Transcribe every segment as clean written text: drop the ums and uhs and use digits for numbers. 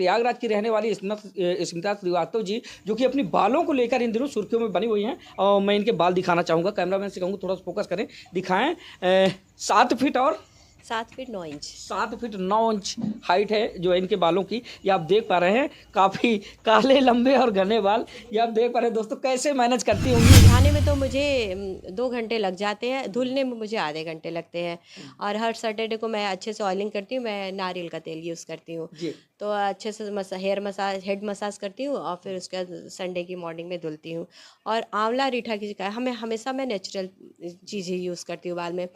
प्रयागराज की रहने वाली स्मिता श्रीवास्तव जी, जो कि अपनी बालों को लेकर इन दिनों सुर्खियों में बनी हुई हैं। और मैं इनके बाल दिखाना चाहूँगा, कैमरामैन से कहूँगा थोड़ा सा फोकस करें, दिखाएं। 7 फीट और 7 feet 9 inch 7 feet 9 inch height है जो इनके बालों की। ये आप देख पा रहे हैं, काफ़ी काले लंबे और घने बाल। ये आप देख पा रहे हैं दोस्तों, कैसे मैनेज करती होंगी। सुलझाने में तो मुझे 2 घंटे लग जाते हैं, धुलने में मुझे आधे घंटे लगते हैं। और हर सैटरडे को मैं अच्छे से ऑयलिंग करती हूँ, मैं नारियल का तेल यूज़ करती हूँ। जी। तो अच्छे से हेड मसाज करती हूँ और फिर उसके बाद संडे की मॉर्निंग में धुलती हूँ। और आंवला रीठा की हमेशा मैं नेचुरल चीज़ ही यूज़ करती हूँ बाल में।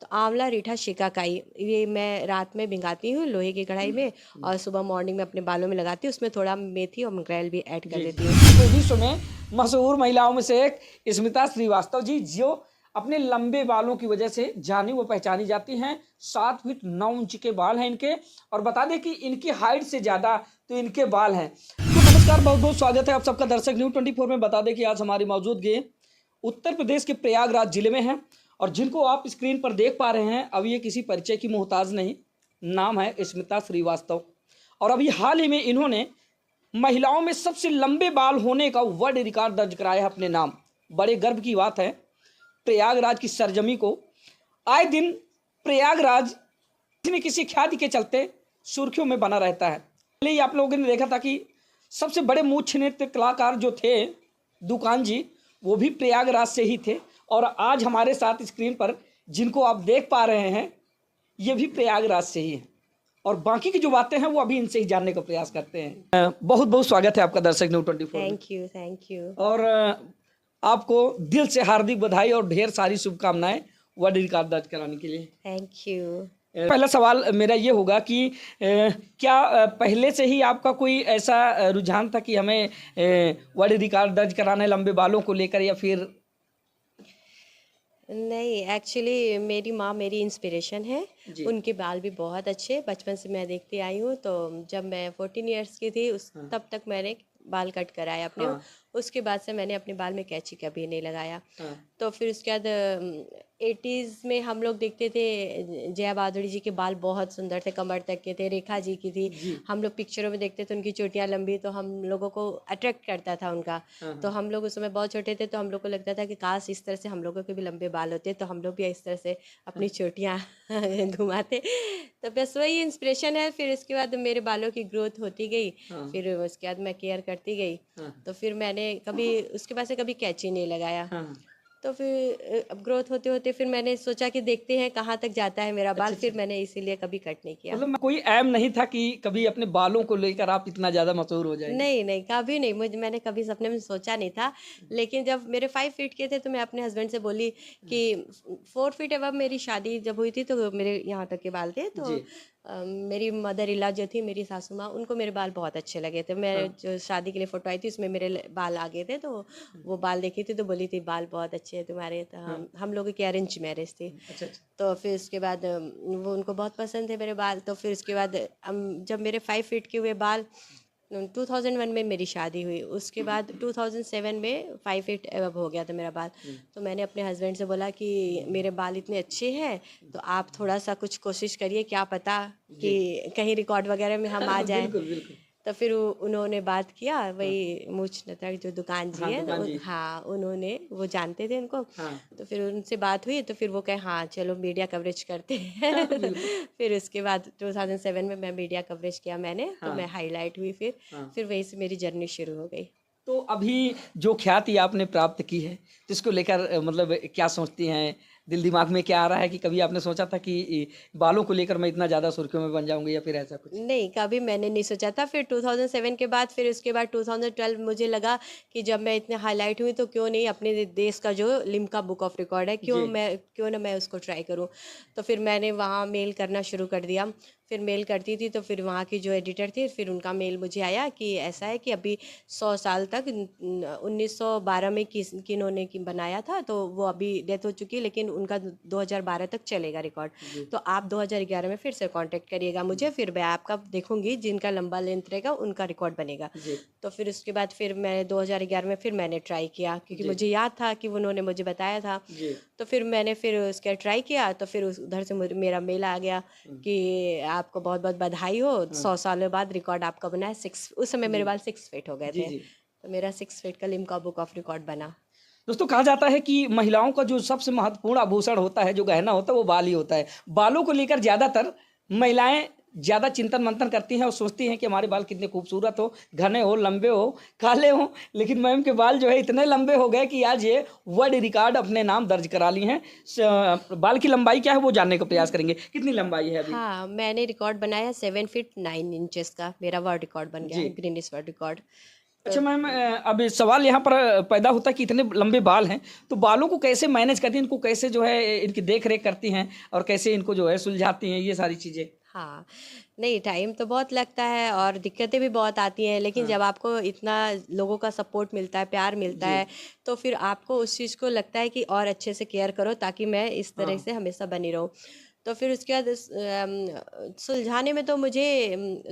तो आंवला रीठा शिकाकाई ये मैं रात में भिंगाती हूँ लोहे की कढ़ाई में, और सुबह मॉर्निंग में अपने बालों में लगाती हूँ। उसमें थोड़ा मेथी और मंगरेल भी ऐड कर देती हूँ। तो विश्व में मशहूर महिलाओं में से एक स्मिता श्रीवास्तव जी, जो अपने लंबे बालों की वजह से जानी व पहचानी जाती हैं। 7 फीट 9 इंच के बाल हैं इनके, और बता दें कि इनकी हाइट से ज़्यादा तो इनके बाल हैं। तो नमस्कार, बहुत बहुत स्वागत है आप सबका दर्शक न्यूज़ 24 में। बता दें कि आज हमारी मौजूदगी उत्तर प्रदेश के प्रयागराज जिले में है, और जिनको आप स्क्रीन पर देख पा रहे हैं, अब ये किसी परिचय की मोहताज नहीं। नाम है स्मिता श्रीवास्तव, और अभी हाल ही में इन्होंने महिलाओं में सबसे लंबे बाल होने का वर्ल्ड रिकॉर्ड दर्ज कराया है अपने नाम। बड़े गर्व की बात है। प्रयागराज की सरजमी को आए दिन प्रयागराज किसी न किसी ख्याति के चलते सुर्खियों में बना रहता है। पहले ही आप लोगों ने देखा था कि सबसे बड़े मूछ नृत्य कलाकार जो थे दुकान जी, वो भी प्रयागराज से ही थे। और आज हमारे साथ स्क्रीन पर जिनको आप देख पा रहे हैं, ये भी प्रयागराज से ही है। और बाकी की जो बातें हैं वो अभी इनसे ही जानने का प्रयास करते हैं। बहुत बहुत स्वागत है आपका दर्शक न्यूज़ 24 में। Thank you. और आपको दिल से हार्दिक बधाई और ढेर सारी शुभकामनाएं वर्ल्ड रिकॉर्ड दर्ज कराने के लिए। Thank you. पहला सवाल मेरा ये होगा कि क्या पहले से ही आपका कोई ऐसा रुझान था कि हमें वर्ल्ड रिकॉर्ड दर्ज कराना है लंबे बालों को लेकर, या फिर? नहीं, एक्चुअली मेरी माँ मेरी इंस्पिरेशन है। जी। उनके बाल भी बहुत अच्छे बचपन से मैं देखती आई हूँ। तो जब मैं 14 इयर्स की थी तब तक मैंने बाल कट कराया अपने। हाँ। उसके बाद से मैंने अपने बाल में कैंची कभी नहीं लगाया। हाँ। तो फिर उसके बाद 80s में हम लोग देखते थे जया बहादुरी जी के बाल बहुत सुंदर थे, कमर तक के थे। रेखा जी की थी। हम लोग पिक्चरों में देखते थे उनकी चोटियाँ लंबी, तो हम लोगों को अट्रैक्ट करता था उनका। तो हम लोग उस समय बहुत छोटे थे, तो हम लोग को लगता था कि काश इस तरह से हम लोगों के भी लंबे बाल होते, तो हम लोग भी इस तरह से अपनी चोटियाँ घुमाते। तो बस वही इंस्पिरेशन है। फिर इसके बाद मेरे बालों की ग्रोथ होती गई। फिर उसके बाद मैं केयर करती गई। तो फिर मैंने कभी उसके बाद से कभी कैंची नहीं लगाया। तो फिर अब ग्रोथ होते होते फिर मैंने सोचा कि देखते हैं कहाँ तक जाता है मेरा बाल। फिर मैंने इसीलिए कभी कट नहीं किया। मतलब कोई एम नहीं था कि कभी अपने बालों को लेकर आप इतना ज़्यादा मशहूर हो जाएंगे? नहीं नहीं, कभी नहीं। मैंने कभी सपने में सोचा नहीं था। लेकिन जब मेरे 5 फीट के थे तो मैं अपने हस्बैंड से बोली कि 4 फीट अब मेरी शादी जब हुई थी तो मेरे यहाँ तक के बाल थे। तो मेरी मदर इला जो थी, मेरी सासू माँ, उनको मेरे बाल बहुत अच्छे लगे थे। मैं जो शादी के लिए फ़ोटो आई थी उसमें मेरे बाल आगे थे, तो वो बाल देखी थी तो बोली थी बाल बहुत अच्छे हैं तुम्हारे। तो हम लोगों की अरेंज मैरिज थी। अच्छा। तो फिर उसके बाद वो उनको बहुत पसंद थे मेरे बाल। तो फिर उसके बाद जब मेरे 5 फीट के हुए बाल 2001 में मेरी शादी हुई। उसके बाद 2007 में 5 फीट एबव हो गया था मेरा बाल। तो मैंने अपने हस्बैंड से बोला कि मेरे बाल इतने अच्छे हैं तो आप थोड़ा सा कुछ कोशिश करिए, क्या पता कि कहीं रिकॉर्ड वगैरह में हम आ जाएं। बिल्कुल बिल्कुल। तो फिर उन्होंने बात किया, वही मूछ नतक जो दुकान जी है, दुकान जी। हाँ, उन्होंने, वो जानते थे उनको। हाँ। तो फिर उनसे बात हुई तो फिर वो कहे हाँ चलो मीडिया कवरेज करते हैं। फिर उसके बाद 2007 में मैं मीडिया कवरेज किया मैंने। तो मैं हाईलाइट हुई। फिर वहीं से मेरी जर्नी शुरू हो गई। तो अभी जो ख्याति आपने प्राप्त की है, तो इसको लेकर मतलब क्या सोचती हैं? दिल दिमाग में क्या आ रहा है कि कभी आपने सोचा था कि बालों को लेकर मैं इतना ज़्यादा सुर्खियों में बन जाऊंगी, या फिर ऐसा कुछ? नहीं, कभी मैंने नहीं सोचा था। फिर 2007 के बाद, फिर उसके बाद 2012 मुझे लगा कि जब मैं इतने हाईलाइट हुई तो क्यों नहीं अपने देश का जो लिम्का बुक ऑफ रिकॉर्ड है, क्यों ना मैं उसको ट्राई करूं। तो फिर मैंने वहाँ मेल करना शुरू कर दिया। फिर मेल करती थी तो फिर वहाँ की जो एडिटर थी, फिर उनका मेल मुझे आया कि ऐसा है कि अभी 100 साल तक 1912 में किन्होंने बनाया था, तो वो अभी डेथ हो चुकी है, लेकिन उनका 2012 तक चलेगा रिकॉर्ड। तो आप 2011 में फिर से कांटेक्ट करिएगा मुझे, फिर मैं आपका देखूंगी जिनका लंबा लेंथ रहेगा उनका रिकॉर्ड बनेगा। तो फिर उसके बाद फिर मैं 2011 में फिर मैंने ट्राई किया, क्योंकि मुझे याद था कि उन्होंने मुझे बताया था। तो फिर मैंने फिर उसका ट्राई किया, तो फिर उधर से मेरा मेल आ गया कि आपको बहुत बहुत बधाई हो, 100 सालों बाद रिकॉर्ड आपका बना है। 6 उस समय मेरे बाल 6 फीट हो गए थे, तो मेरा 6 फीट का लिम्का बुक ऑफ रिकॉर्ड बना। दोस्तों कहा जाता है कि महिलाओं का जो सबसे महत्वपूर्ण आभूषण होता है, जो गहना होता है, वो बाल ही होता है। बालों को लेकर ज़्यादातर महिलाएं ज़्यादा चिंतन मंथन करती हैं और सोचती हैं कि हमारे बाल कितने खूबसूरत हो, घने हो, लंबे हो, काले हो। लेकिन मैम के बाल जो है इतने लंबे हो गए कि आज ये वर्ल्ड रिकॉर्ड अपने नाम दर्ज करा ली हैं। बाल की लंबाई क्या है वो जानने का प्रयास करेंगे, कितनी लंबाई है अभी? हाँ, मैंने रिकॉर्ड बनाया 7 फीट 9 इंचेस का, मेरा वर्ल्ड रिकॉर्ड बन गया है, गिनीज वर्ल्ड रिकॉर्ड। अच्छा मैम, अब सवाल यहाँ पर पैदा होता है कि इतने लंबे बाल हैं, तो बालों को कैसे मैनेज करती हैं, इनको कैसे जो है इनकी देख रेख करती हैं और कैसे इनको जो है सुलझाती हैं, ये सारी चीज़ें? हाँ, नहीं टाइम तो बहुत लगता है और दिक्कतें भी बहुत आती हैं, लेकिन जब आपको इतना लोगों का सपोर्ट मिलता है, प्यार मिलता है, तो फिर आपको उस चीज़ को लगता है कि और अच्छे से केयर करो ताकि मैं इस तरह से हमेशा बनी रहूँ। तो फिर उसके बाद सुलझाने में तो मुझे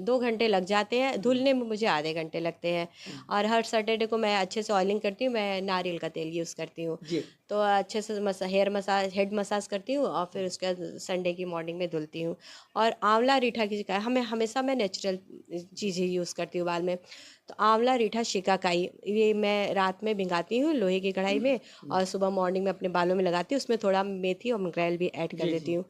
2 घंटे लग जाते हैं, धुलने में मुझे आधे घंटे लगते हैं। और हर सैटरडे को मैं अच्छे से ऑयलिंग करती हूँ, मैं नारियल का तेल यूज़ करती हूँ। तो अच्छे से हेड मसाज करती हूँ और फिर उसके बाद संडे की मॉर्निंग में धुलती हूँ। और आंवला रीठा की जगह हमेशा मैं नेचुरल चीज़ें यूज़ करती हूँ बाल में। तो आंवला रीठा शिकाकाई ये मैं रात में भिंगाती हूँ लोहे की कढ़ाई में, और सुबह मॉर्निंग में अपने बालों में लगाती हूँ। उसमें थोड़ा मेथी और मंगरेल भी ऐड कर देती हूँ,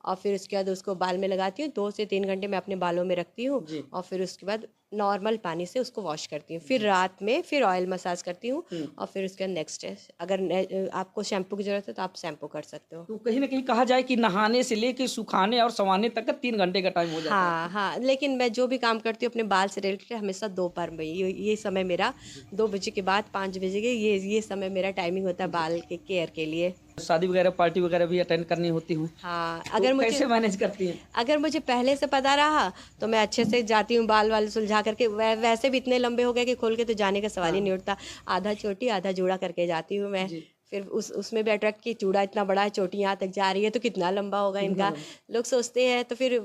और फिर उसके बाद उसको बाल में लगाती हूँ। 2 से 3 घंटे मैं अपने बालों में रखती हूँ, और फिर उसके बाद नॉर्मल पानी से उसको वॉश करती हूँ। फिर रात में फिर ऑयल मसाज करती हूँ, और फिर उसके बाद नेक्स्ट डे अगर आपको शैम्पू की ज़रूरत है तो आप शैम्पू कर सकते हो। तो कहीं ना कहीं कहा जाए कि नहाने से लेके सुखाने और संवारने तक का 3 घंटे का टाइम हो जाता है। हाँ हाँ, लेकिन मैं जो भी काम करती हूँ अपने बाल से रिलेटेड हमेशा दोपहर में, ये समय मेरा 2 बजे के बाद 5 बजे के ये समय मेरा टाइमिंग होता है बाल के केयर के लिए। शादी वगैरह पार्टी वगैरह भी अटेंड करनी होती हुई, हाँ, तो कैसे मैनेज करती हैं? अगर मुझे पहले से पता रहा तो मैं अच्छे से जाती हूँ, बाल वाल सुलझा करके। वैसे भी इतने लंबे हो गए कि खोल के तो जाने का सवाल ही नहीं उठता। आधा चोटी आधा जूड़ा करके जाती हूँ मैं। फिर उसमें भी अट्रैक्ट की, चूड़ा इतना बड़ा है, चोटी यहाँ तक जा रही है, तो कितना लंबा होगा इनका, लोग सोचते हैं। तो फिर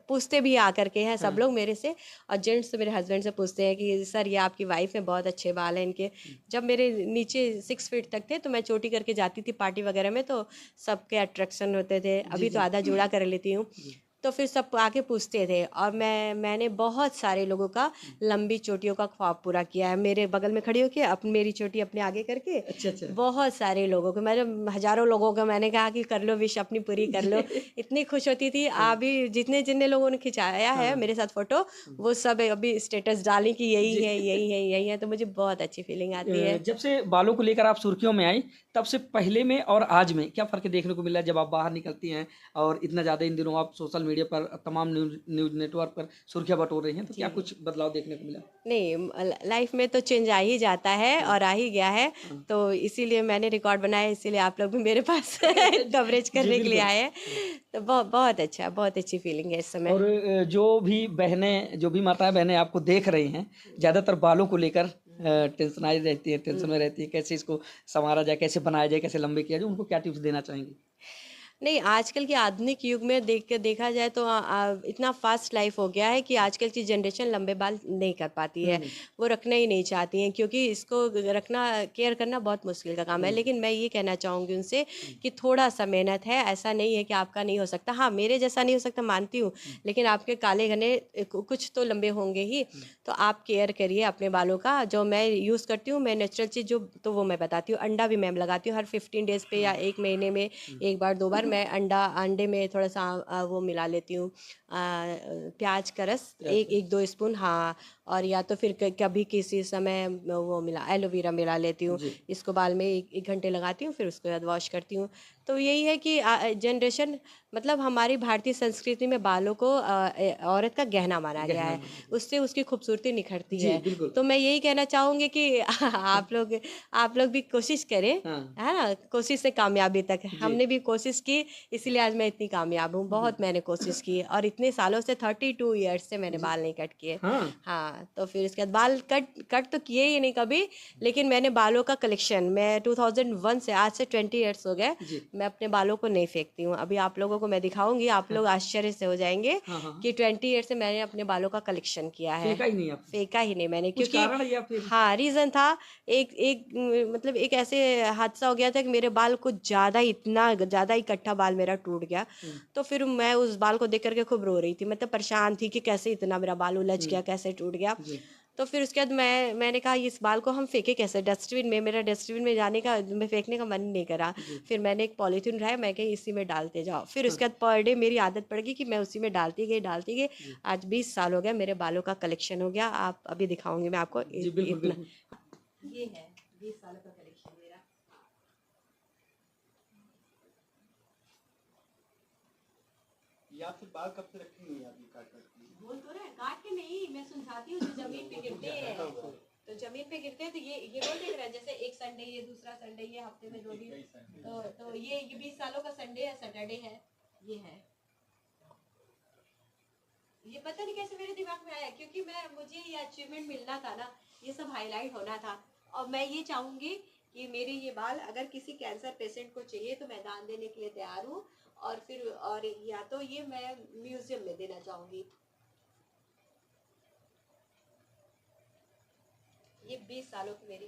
पूछते भी आ करके हैं सब लोग मेरे से, और जेंट्स तो मेरे हस्बैंड से पूछते हैं कि सर ये आपकी वाइफ है, बहुत अच्छे बाल हैं इनके। जब मेरे नीचे 6 फीट तक थे तो मैं चोटी करके जाती थी पार्टी वगैरह में, तो सबके अट्रैक्शन होते थे। अभी तो आधा जूड़ा कर लेती हूँ। तो फिर सब आके पूछते थे, और मैंने बहुत सारे लोगों का लंबी चोटियों का ख्वाब पूरा किया है। मेरे बगल में खड़ी होकर मेरी चोटी अपने आगे करके अच्छा। बहुत सारे लोगों को, मैंने हजारों लोगों को मैंने कहा कि कर लो, विश अपनी पूरी कर लो। इतनी खुश होती थी। अभी जितने लोगों ने खिंचाया है मेरे साथ फोटो, वो सब अभी स्टेटस डाली कि यही है यही है यही है, तो मुझे बहुत अच्छी फीलिंग आती है। जब से बालों को लेकर आप सुर्खियों में आई, तब से पहले में और आज में क्या फ़र्क देखने को मिला? जब आप बाहर निकलती हैं और इतना ज़्यादा इन दिनों आप सोशल मीडिया पर तमाम न्यूज़ नेटवर्क पर सुर्खियाँ बटोर रही हैं, तो क्या कुछ बदलाव देखने को मिला? नहीं, लाइफ में तो चेंज आ ही जाता है और आ ही गया है। तो इसीलिए मैंने रिकॉर्ड बनाया, इसीलिए आप लोग भी मेरे पास कवरेज करने के लिए आए हैं। तो बहुत अच्छा, बहुत अच्छी फीलिंग है इस समय। और जो भी माताएं बहनें आपको देख रही हैं, ज़्यादातर बालों को लेकर टेंशनाई रहती है, टेंशन में रहती है, कैसे इसको संवारा जाए, कैसे बनाया जाए, कैसे लंबे किया जाए, उनको क्या टिप्स देना चाहेंगे? नहीं, आजकल के आधुनिक युग में देखा जाए तो इतना फास्ट लाइफ हो गया है कि आजकल की जनरेशन लंबे बाल नहीं कर पाती है। वो रखना ही नहीं चाहती हैं, क्योंकि इसको रखना, केयर करना बहुत मुश्किल का काम है। लेकिन मैं ये कहना चाहूँगी उनसे कि थोड़ा सा मेहनत है, ऐसा नहीं है कि आपका नहीं हो सकता। हाँ, मेरे जैसा नहीं हो सकता मानती हूँ, लेकिन आपके काले घने कुछ तो लंबे होंगे ही। तो आप केयर करिए अपने बालों का। जो मैं यूज़ करती हूँ, मैं नेचुरल चीज़ तो वो मैं बताती हूँ। अंडा भी मैं लगाती हूँ हर 15 डेज़ पे या 1 महीने में 1 बार 2 बार। मैं अंडे में थोड़ा सा वो मिला लेती हूँ, प्याज का रस 1-2 स्पून, हाँ। और या तो फिर कभी किसी समय वो एलोवेरा मिला लेती हूँ। इसको बाल में 1 घंटे लगाती हूँ, फिर उसके बाद वॉश करती हूँ। तो यही है कि जनरेशन, मतलब हमारी भारतीय संस्कृति में बालों को औरत का गहना माना गया है, उससे उसकी खूबसूरती निखरती है। तो मैं यही कहना चाहूँगी कि आप लोग भी कोशिश करें, है ना। कोशिश से कामयाबी तक, हमने भी कोशिश की, इसीलिए आज मैं इतनी कामयाब हूँ। बहुत मैंने कोशिश की, और इतने सालों से 32 ईयर्स से मैंने बाल नहीं कट किए। हाँ, तो फिर उसके बाद बाल कट तो किए ही नहीं कभी, लेकिन मैंने बालों का कलेक्शन, मैं 2001 से, आज से 20 ईयर्स हो गए, मैं अपने बालों को नहीं फेंकती हूँ। अभी आप लोगों को मैं दिखाऊंगी, आप लोग आश्चर्य से हो जाएंगे हाँ हाँ, कि 20 ईयर से मैंने अपने बालों का कलेक्शन किया है। फेंका ही नहीं आपने? फेंका ही नहीं मैंने, कुछ क्योंकि कारण है या फिर? हाँ रीज़न था। एक एक मतलब एक ऐसे हादसा हो गया था कि मेरे बाल कुछ ज़्यादा, इतना ज़्यादा इकट्ठा बाल मेरा टूट गया। तो फिर मैं उस बाल को देख करके खूब रो रही थी, मतलब परेशान थी कि कैसे इतना मेरा बाल उलझ गया, कैसे टूट गया। जी। तो फिर उसके बाद मैंने कहा इस बाल को हम फेंके कैसे डस्टबिन में। मेरा डस्टबिन में जाने का, मैं फेंकने का मन नहीं करा। फिर मैंने एक पॉलीथीन उठाया, मैं कही इसी में डालते जाओ। फिर उसके बाद पर डे मेरी आदत पड़ गई कि मैं उसी में डालती गई। आज 20 साल हो गया, मेरे बालों का कलेक्शन हो गया। आप अभी दिखाऊंगी मैं आपको जी बिल्कुल इतना। बिल्कुल। ये है 20 सालों का कलेक्शन मेरा। ये आप फिर बाल कब से रखेंगे आप ये काट करके? बोल तो रहा है काट के नहीं, मैं सुलझाती हूँ जो जमीन पे गिरते हैं। तो जमीन पे गिरते हैं तो ये रोज देख रहा है, जैसे एक संडे, ये दूसरा संडे, ये हफ्ते में 2 दिन। तो ये 20 सालों का संडे है, सैटरडे है, ये है। ये पता नहीं कैसे मेरे दिमाग में आया, क्योंकि मुझे ये अचीवमेंट मिलना था ना, ये सब हाईलाइट होना था। और मैं ये चाहूंगी कि मेरे ये बाल अगर किसी कैंसर पेशेंट को चाहिए तो मैं दान देने के लिए तैयार हूँ। और या तो ये मैं म्यूजियम में देना चाहूंगी। ये 20 सालों की मेरी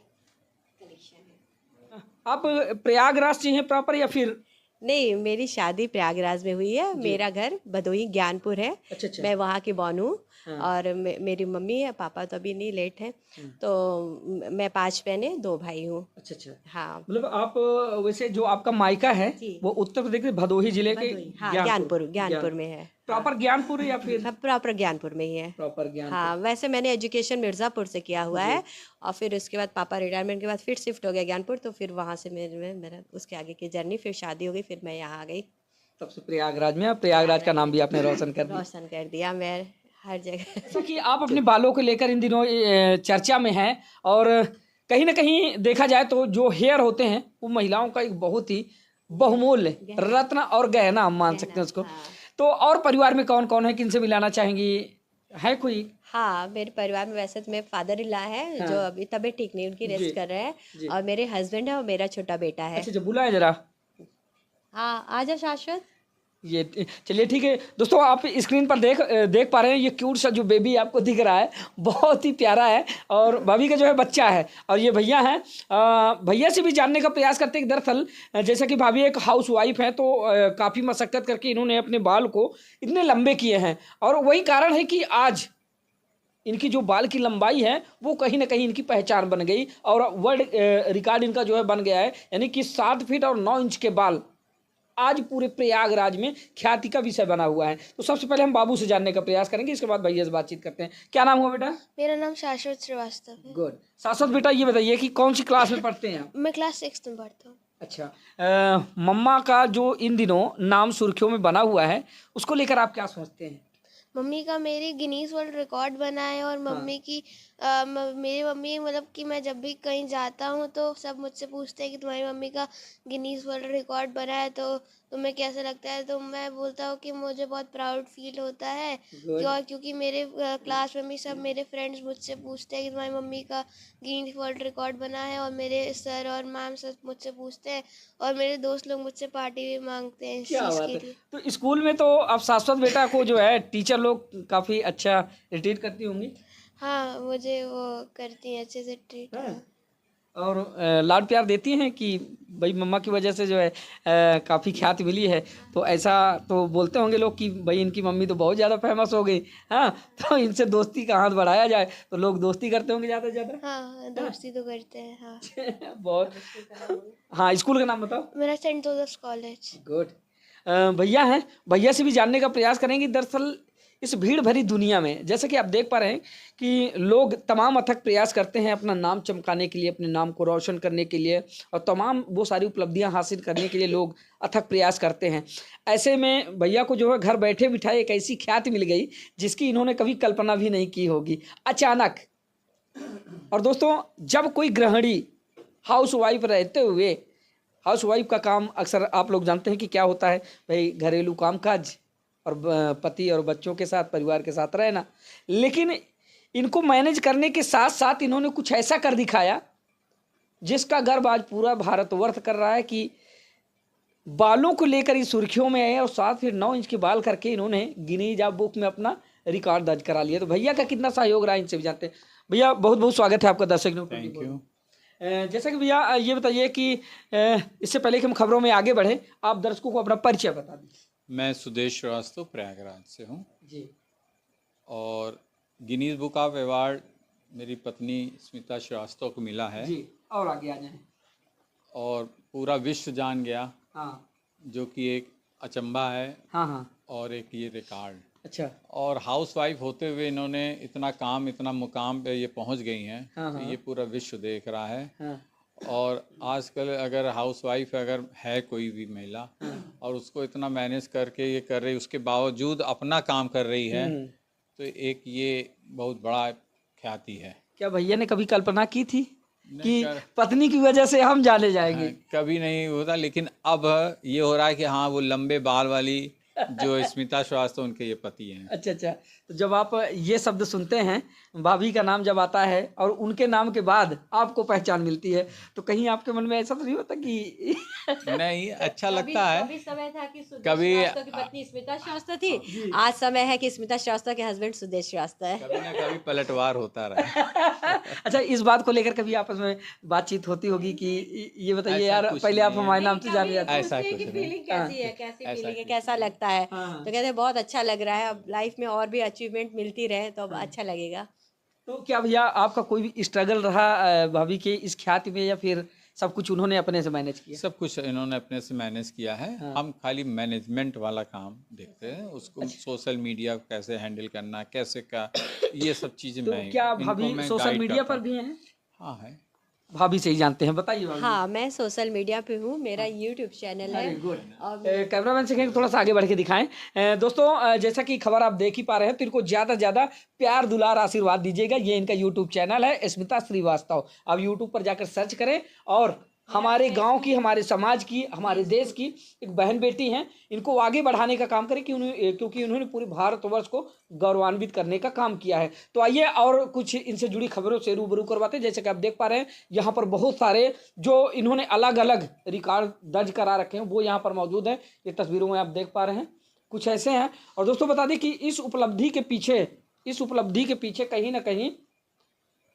कलेक्शन है। आप प्रयागराज से हैं प्रॉपर या फिर? नहीं, मेरी शादी प्रयागराज में हुई है। मेरा घर भदोही ज्ञानपुर है। अच्छा अच्छा। मैं वहाँ की बॉर्न हूँ। हाँ। और मेरी मम्मी है, पापा तो अभी नहीं, लेट है। तो मैं 5 बहनें 2 भाई हूँ। अच्छा अच्छा। हाँ मतलब आप वैसे जो आपका मायका है जी। वो उत्तर प्रदेश के भदोही जिले के भदोही, हाँ ज्ञानपुर में है। प्रॉपर ज्ञानपुर या फिर? सब प्रॉपर ज्ञानपुर में ही है। प्रॉपर ज्ञानपुर। हाँ, वैसे मैंने एजुकेशन मिर्ज़ापुर से किया हुआ है। और फिर उसके बाद पापा रिटायरमेंट के बाद फिर शिफ्ट हो गया ज्ञानपुर। तो फिर वहाँ से मेरा उसके आगे की जर्नी, फिर शादी हो गई, फिर मैं यहाँ आ गई। तब से प्रयागराज में, प्रयागराज का नाम भी आपने रोशन कर दिया। रोशन कर दिया मैं हर जगह। जैसा कि आप अपने बालों को लेकर इन दिनों चर्चा में हैं, और कहीं ना कहीं देखा जाए तो जो हेयर होते हैं वो महिलाओं का एक बहुत ही बहुमूल्य रत्न और गहना हम मान सकते हैं उसको। हाँ। तो और परिवार में कौन कौन है, किन से मिलाना चाहेंगी, है कोई? हाँ, मेरे परिवार में वैसे तो मेरे फादर इन लॉ है, जो अभी तबीयत ठीक नहीं, उनकी रेस्ट कर रहे हैं। और मेरे हस्बैंड है और मेरा छोटा बेटा है। अच्छा, बुलाए जरा। हाँ, आ जाओ शाश्वत। ये चलिए ठीक है दोस्तों, आप स्क्रीन पर देख पा रहे हैं ये क्यूट सा जो बेबी आपको दिख रहा है, बहुत ही प्यारा है। और भाभी का जो है बच्चा है, और ये भैया हैं। भैया से भी जानने का प्रयास करते हैं कि दरअसल जैसा कि भाभी एक हाउस वाइफ है, तो काफ़ी मशक्क़त करके इन्होंने अपने बाल को इतने लंबे किए हैं। और वही कारण है कि आज इनकी जो बाल की लंबाई है वो कहीं ना कहीं इनकी पहचान बन गई, और वर्ल्ड रिकॉर्ड इनका जो है बन गया है। यानी कि 7 फीट और 9 इंच के बाल आज पूरे प्रयागराज में ख्याति का विषय बना हुआ है। तो सबसे पहले हम बाबू से जानने का प्रयास करेंगे, इसके बाद भैया से बातचीत करते हैं। क्या नाम हुआ बेटा? मेरा नाम शाश्वत श्रीवास्तव है। गुड। शाश्वत बेटा, ये बताइए कि कौन सी क्लास में पढ़ते हैं आप? मैं क्लास 6 में पढ़ता हूँ। अच्छा। मम्मा का जो इन दिनों नाम सुर्खियों में बना हुआ है, उसको लेकर आप क्या सोचते हैं? मम्मी का मेरी गिनीज वर्ल्ड रिकॉर्ड बना है। और मम्मी की मेरी मम्मी, मतलब कि मैं जब भी कहीं जाता हूँ तो सब मुझसे पूछते हैं कि तुम्हारी मम्मी का गिनीज वर्ल्ड रिकॉर्ड बना है, तो तुम्हें कैसा लगता है? तो मैं बोलता हूँ कि मुझे बहुत प्राउड फील होता है। और क्योंकि मेरे क्लास में भी सब मेरे फ्रेंड्स मुझसे पूछते हैं कि तुम्हारी मम्मी का गिनीज वर्ल्ड रिकॉर्ड बना है, और मेरे सर और मैम सब मुझसे पूछते हैं, और मेरे दोस्त लोग मुझसे पार्टी भी मांगते हैं इस क्या चीज़ बात के है। लिए। तो स्कूल में तो अब शाश्वत बेटा को जो है टीचर लोग काफ़ी अच्छा ट्रीट करती होंगी? हाँ, मुझे वो करती हैं अच्छे से ट्रीट। हाँ। और लाड प्यार देती हैं कि भाई मम्मा की वजह से जो है काफ़ी ख्याति मिली है, तो ऐसा तो बोलते होंगे लोग कि भाई इनकी मम्मी तो बहुत ज़्यादा फेमस हो गई। हाँ, तो इनसे दोस्ती का हाथ बढ़ाया जाए तो लोग दोस्ती करते होंगे ज़्यादा से ज़्यादा। हाँ, दोस्ती तो करते हैं। हाँ। बहुत। हाँ, स्कूल का नाम बताओ। मेरा सेंट जोसेफ्स कॉलेज। गुड। भैया हैं, भैया से भी जानने का प्रयास करेंगे। दरअसल इस भीड़ भरी दुनिया में जैसे कि आप देख पा रहे हैं कि लोग तमाम अथक प्रयास करते हैं अपना नाम चमकाने के लिए, अपने नाम को रोशन करने के लिए, और तमाम वो सारी उपलब्धियां हासिल करने के लिए लोग अथक प्रयास करते हैं। ऐसे में भैया को जो है घर बैठे बिठाए एक ऐसी ख्याति मिल गई जिसकी इन्होंने कभी कल्पना भी नहीं की होगी, अचानक। और दोस्तों, जब कोई गृहिणी हाउस वाइफ रहते हुए, हाउस वाइफ का काम अक्सर आप लोग जानते हैं कि क्या होता है, भाई घरेलू कामकाज और पति और बच्चों के साथ, परिवार के साथ रहना। लेकिन इनको मैनेज करने के साथ साथ इन्होंने कुछ ऐसा कर दिखाया जिसका गर्व आज पूरा भारतवर्ष कर रहा है कि बालों को लेकर इस सुर्खियों में आए और 7 फीट 9 इंच के बाल करके इन्होंने गिनीज बुक में अपना रिकॉर्ड दर्ज करा लिया। तो भैया का कितना सहयोग रहा इनसे भी जानते हैं। भैया बहुत बहुत स्वागत है आपका दर्शक न्यूज़। Thank you. जैसा कि भैया ये बताइए कि इससे पहले कि हम खबरों में आगे बढ़े, आप दर्शकों को अपना परिचय बता दीजिए। मैं सुदेश श्रीवास्तव प्रयागराज से हूँ जी। और गिनीज बुक ऑफ अवार्ड मेरी पत्नी स्मिता श्रीवास्तव को मिला है जी, और आगे आ जाएं। और पूरा विश्व जान गया, हाँ जो कि एक अचंभा है हाँ हाँ। और एक ये रिकॉर्ड। अच्छा। और हाउसवाइफ होते हुए इन्होंने इतना काम, इतना मुकाम पे ये पहुंच गई हैं, हाँ, तो हाँ। ये पूरा विश्व देख रहा है। हाँ और आजकल अगर हाउसवाइफ अगर है कोई भी महिला और उसको इतना मैनेज करके ये कर रही, उसके बावजूद अपना काम कर रही है, तो एक ये बहुत बड़ा ख्याति है। क्या भैया ने कभी कल्पना की थी कि कर- पत्नी की वजह से हम जाने जाएंगे? हाँ, कभी नहीं होता, लेकिन अब ये हो रहा है कि हाँ, वो लंबे बाल वाली जो स्मिता श्रीवास्तव, उनके ये पति हैं। अच्छा अच्छा। तो जब आप ये शब्द सुनते हैं, भाभी का नाम जब आता है और उनके नाम के बाद आपको पहचान मिलती है, तो कहीं आपके मन में ऐसा तो नहीं होता कि नहीं, अच्छा लगता है। कभी समय था कि सुदेश कभी- श्रीवास्तव की पत्नी स्मिता श्रीवास्तव थी, आज समय है कि स्मिता श्रीवास्तव के हस्बैंड सुदेश श्रीवास्तव है। कभी ना कभी पलटवार होता रहा। अच्छा, इस बात को लेकर कभी आपस में बातचीत होती होगी कि ये बताइए ऐसा यार, कुछ पहले आप नहीं है। हमारे नाम से जाने जाते ऐसा पूछते हैं कि कुछ नहीं। फीलिंग कैसी है, कैसी ऐसा फीलिंग है, कुछ कैसा लगता है, हाँ। तो कहते हैं बहुत अच्छा लग रहा है, अब लाइफ में और भी अचीवमेंट मिलती रहे तो अब अच्छा लगेगा। तो क्या भैया आपका कोई भी स्ट्रगल रहा भाभी के इस ख्याति में, या फिर सब कुछ उन्होंने अपने से मैनेज किया? सब कुछ इन्होंने अपने से मैनेज किया है। हाँ। हम खाली मैनेजमेंट वाला काम देखते हैं, उसको सोशल मीडिया कैसे हैंडल करना, कैसे का, ये सब चीजें तो मैं क्या इनको भाभी मैं सोशल गाइड मीडिया करता पर हूँ। भी हैं? हाँ है। भाभी से ही जानते हैं, बताइए भाभी। हाँ, मैं सोशल मीडिया पे हूँ, मेरा यूट्यूब चैनल है। Very good. और कैमरामैन से कहेंगे थोड़ा सा आगे बढ़ के दिखाएं। दोस्तों, जैसा कि खबर आप देख ही पा रहे हैं, तो इनको ज़्यादा से ज़्यादा प्यार दुलार आशीर्वाद दीजिएगा। ये इनका यूट्यूब चैनल है स्मिता श्रीवास्तव। आप यूट्यूब पर जाकर सर्च करें और हमारे गांव की, हमारे समाज की, हमारे देश की एक बहन बेटी हैं, इनको आगे बढ़ाने का काम करें क्योंकि उन्होंने पूरे भारतवर्ष को गौरवान्वित करने का काम किया है। तो आइए और कुछ इनसे जुड़ी खबरों से रूबरू करवाते हैं। जैसे कि आप देख पा रहे हैं, यहाँ पर बहुत सारे जो इन्होंने अलग अलग रिकॉर्ड दर्ज करा रखे हैं वो यहाँ पर मौजूद हैं। ये तस्वीरों में आप देख पा रहे हैं, कुछ ऐसे हैं। और दोस्तों बता दें कि इस उपलब्धि के पीछे कहीं ना कहीं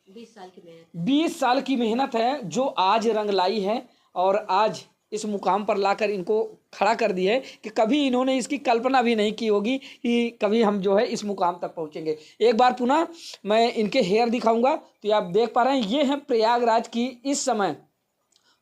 20 साल की मेहनत। 20 साल की मेहनत है, जो आज रंग लाई है और आज इस मुकाम पर लाकर इनको खड़ा कर दिया है कि कभी इन्होंने इसकी कल्पना भी नहीं की होगी कि कभी हम जो है इस मुकाम तक पहुंचेंगे। एक बार पुनः मैं इनके हेयर दिखाऊंगा, तो आप देख पा रहे हैं, ये हैं प्रयागराज की इस समय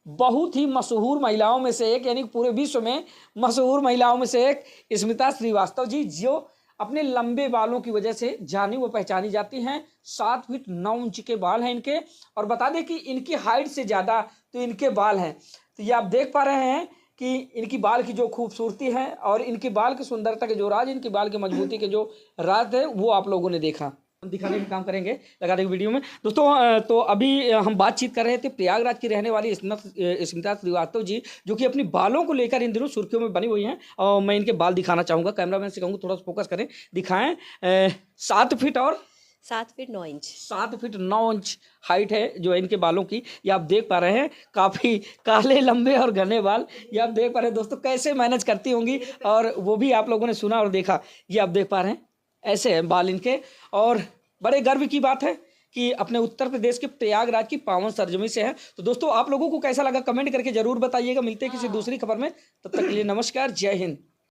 बहुत ही मशहूर महिलाओं में से एक, यानी पूरे विश्व में मशहूर महिलाओं में से एक स्मिता श्रीवास्तव जी, जो अपने लंबे बालों की वजह से जानी व पहचानी जाती हैं। 7 फीट 9 इंच के बाल हैं इनके, और बता दें कि इनकी हाइट से ज़्यादा तो इनके बाल हैं। तो ये आप देख पा रहे हैं कि इनकी बाल की जो खूबसूरती है और इनके बाल की सुंदरता के जो राज, इनके बाल की मजबूती के जो राज है, वो आप लोगों ने देखा। हम दिखाने का काम करेंगे, लगा देंगे वीडियो में। दोस्तों, तो अभी हम बातचीत कर रहे थे प्रयागराज की रहने वाली स्मिता श्रीवास्तव जी, जो कि अपनी बालों को लेकर इन दिनों सुर्खियों में बनी हुई हैं। और मैं इनके बाल दिखाना चाहूँगा, कैमरामैन से कहूँगा थोड़ा सा फोकस करें, दिखाएं। 7 फीट और 7 feet 9 inch. 7 feet 9 inch height है जो इनके बालों की। ये आप देख पा रहे हैं, काफ़ी काले लंबे और घने बाल। ये आप देख पा रहे हैं दोस्तों, कैसे मैनेज करती होंगी, और वो भी आप लोगों ने सुना और देखा। ये आप देख पा रहे हैं, ऐसे हैं बाल इनके। और बड़े गर्व की बात है कि अपने उत्तर प्रदेश के प्रयागराज की पावन सरजमी से है। तो दोस्तों, आप लोगों को कैसा लगा कमेंट करके जरूर बताइएगा। मिलते हैं किसी दूसरी खबर में, तब तक के लिए नमस्कार, जय हिंद।